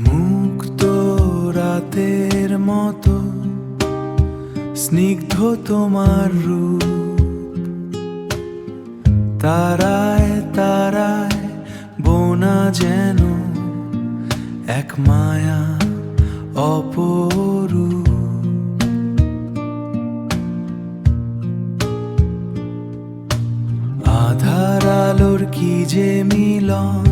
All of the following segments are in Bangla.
মুক্ত রাতের মতো স্নিগ্ধ তোমার রূপ, তারায় তারায় বোনা যেন এক মায়া অপরূপ। আধার আলোর কি যে মিলন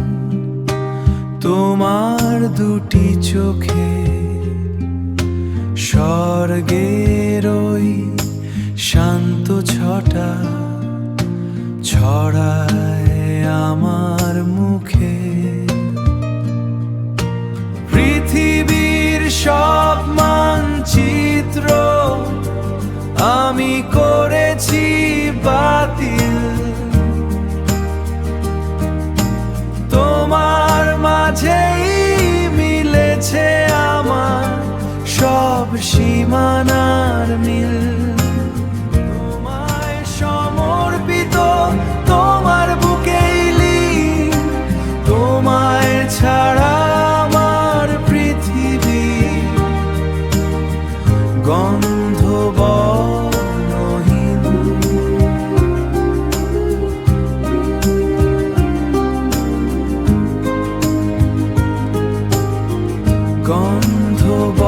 তোমার দুটি চোখে, স্বর্গের ওই শান্ত ছটা ছড়ায় আমার মুখে। পৃথিবীর সব মানচিত্র আমি করেছি বাতিল, তোমার মাঝেই মিলেছে আমার সব সীমানার মিল। তোমায় সমর্পিত তোমার বুকেই লীন, তোমায় ছাড়া আমার পৃথিবী গন্ধবর্ণহীন। গন্ধব